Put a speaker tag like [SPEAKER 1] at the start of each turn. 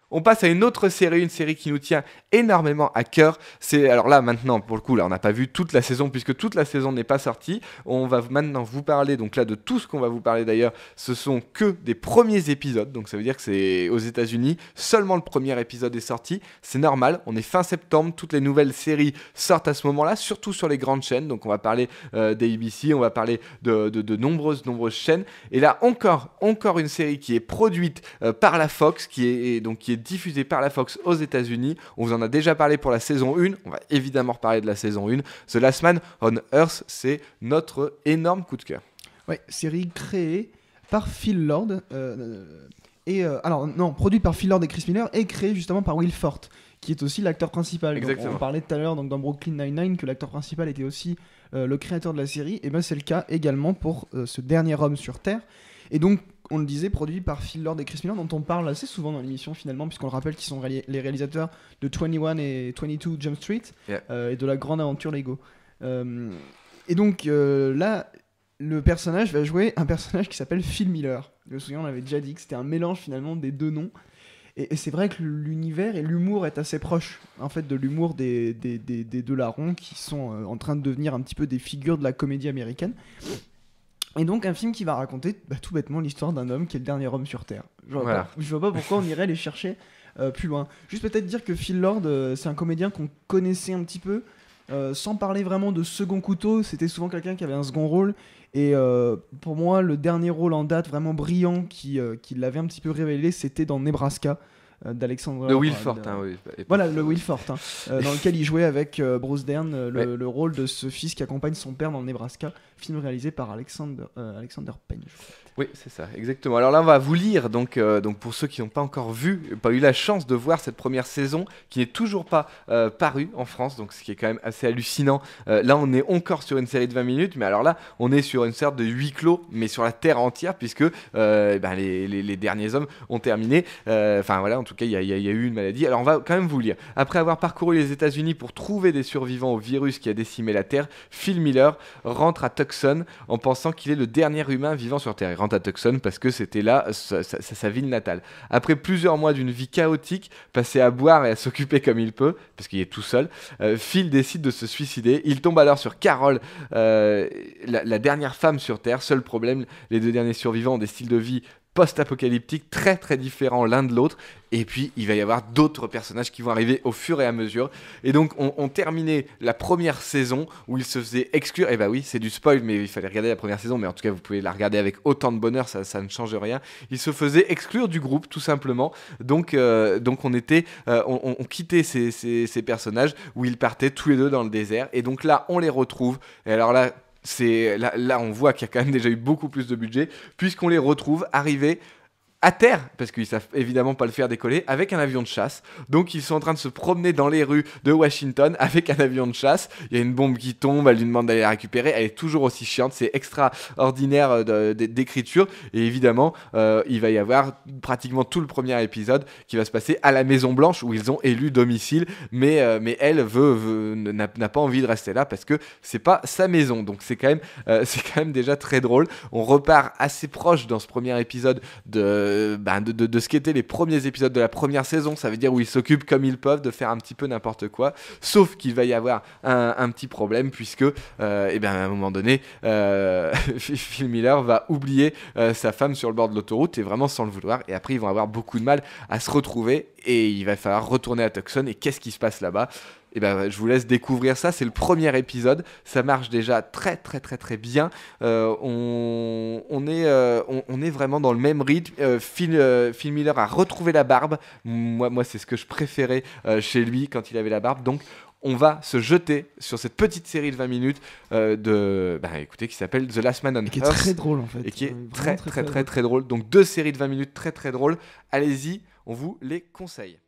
[SPEAKER 1] On passe à une autre série, une série qui nous tient énormément à cœur. Alors là, maintenant, pour le coup, là, on n'a pas vu toute la saison, puisque toute la saison n'est pas sortie. On va maintenant vous parler, donc là, de tout ce qu'on va vous parler d'ailleurs, ce sont que des premiers épisodes. Donc ça veut dire que c'est aux États-Unis, seulement le premier épisode est sorti. C'est normal, on est fin septembre, toutes les nouvelles séries sortent à ce moment-là, surtout sur les grandes chaînes. Donc on va parler d'ABC, on va parler de nombreuses chaînes. Et là, encore une série qui est produite par la Fox, qui est diffusée par la Fox aux États-Unis. On vous en a déjà parlé pour la saison 1. On va évidemment reparler de la saison 1. The Last Man on Earth, c'est notre énorme coup de cœur.
[SPEAKER 2] Ouais, série créée par Phil Lord. Produite par Phil Lord et Chris Miller et créée justement par Will Forte, qui est aussi l'acteur principal. Donc, on parlait tout à l'heure dans Brooklyn Nine-Nine que l'acteur principal était aussi le créateur de la série. Et ben c'est le cas également pour ce dernier homme sur Terre. Et donc, on le disait, produit par Phil Lord et Chris Miller, dont on parle assez souvent dans l'émission finalement, puisqu'on le rappelle qu'ils sont les réalisateurs de 21 et 22 Jump Street et de la grande aventure Lego. Et donc là, le personnage va jouer un personnage qui s'appelle Phil Miller. Je me souviens, on avait déjà dit que c'était un mélange finalement des deux noms. Et c'est vrai que l'univers et l'humour est assez proche en fait de l'humour des deux larrons qui sont en train de devenir un petit peu des figures de la comédie américaine. Et donc un film qui va raconter tout bêtement l'histoire d'un homme qui est le dernier homme sur Terre. Je vois pas pourquoi on irait aller chercher plus loin. Juste peut-être dire que Phil Lord, c'est un comédien qu'on connaissait un petit peu, sans parler vraiment de second couteau. C'était souvent quelqu'un qui avait un second rôle. Et pour moi, le dernier rôle en date vraiment brillant qui l'avait un petit peu révélé, c'était dans Nebraska. d'Alexandre.
[SPEAKER 1] De Will Forte, oui.
[SPEAKER 2] Voilà, le Will Forte, dans lequel il jouait avec Bruce Dern, le rôle de ce fils qui accompagne son père dans le Nebraska, film réalisé par Alexander Payne.
[SPEAKER 1] Oui, c'est ça, exactement. Alors là, on va vous lire, donc pour ceux qui n'ont pas encore vu, pas eu la chance de voir cette première saison, qui n'est toujours pas parue en France, donc ce qui est quand même assez hallucinant. Là, on est encore sur une série de 20 minutes, mais alors là, on est sur une sorte de huis clos, mais sur la Terre entière, puisque les derniers hommes ont terminé. Enfin voilà, en tout cas, il y a eu une maladie. Alors on va quand même vous lire. Après avoir parcouru les États-Unis pour trouver des survivants au virus qui a décimé la Terre, Phil Miller rentre à Tucson en pensant qu'il est le dernier humain vivant sur Terre. Il rentre à Tucson parce que c'était là sa ville natale. Après plusieurs mois d'une vie chaotique, passée à boire et à s'occuper comme il peut, parce qu'il est tout seul, Phil décide de se suicider. Il tombe alors sur Carol, la dernière femme sur Terre. Seul problème, les deux derniers survivants ont des styles de vie post-apocalyptiques très très différents l'un de l'autre, et puis il va y avoir d'autres personnages qui vont arriver au fur et à mesure. Et donc on terminait la première saison où il se faisait exclure, et bah oui c'est du spoil mais il fallait regarder la première saison, mais en tout cas vous pouvez la regarder avec autant de bonheur, ça ne change rien. Il se faisait exclure du groupe tout simplement, donc on quittait ces personnages où ils partaient tous les deux dans le désert, et donc là on les retrouve, et alors là là on voit qu'il y a quand même déjà eu beaucoup plus de budget, puisqu'on les retrouve arrivés à terre, parce qu'ils savent évidemment pas le faire décoller, avec un avion de chasse. Donc ils sont en train de se promener dans les rues de Washington avec un avion de chasse. Il y a une bombe qui tombe, elle lui demande d'aller la récupérer, elle est toujours aussi chiante, c'est extraordinaire d'écriture. Et évidemment il va y avoir pratiquement tout le premier épisode qui va se passer à la Maison Blanche, où ils ont élu domicile, mais elle n'a pas envie de rester là parce que c'est pas sa maison. Donc c'est quand même déjà très drôle. On repart assez proche dans ce premier épisode de ce qu'étaient les premiers épisodes de la première saison. Ça veut dire où ils s'occupent comme ils peuvent de faire un petit peu n'importe quoi, sauf qu'il va y avoir un petit problème, puisque à un moment donné Phil Miller va oublier sa femme sur le bord de l'autoroute, et vraiment sans le vouloir, et après ils vont avoir beaucoup de mal à se retrouver, et il va falloir retourner à Tucson. Et qu'est-ce qui se passe là-bas? Je vous laisse découvrir ça. C'est le premier épisode, ça marche déjà très très très très bien. On est vraiment dans le même rythme. Phil Miller a retrouvé la barbe. Moi c'est ce que je préférais chez lui quand il avait la barbe. Donc on va se jeter sur cette petite série de 20 minutes qui s'appelle The Last Man on Earth.
[SPEAKER 2] Qui est très drôle en fait.
[SPEAKER 1] Et qui est très très très très drôle. Donc 2 séries de 20 minutes très très drôles. Allez-y, on vous les conseille.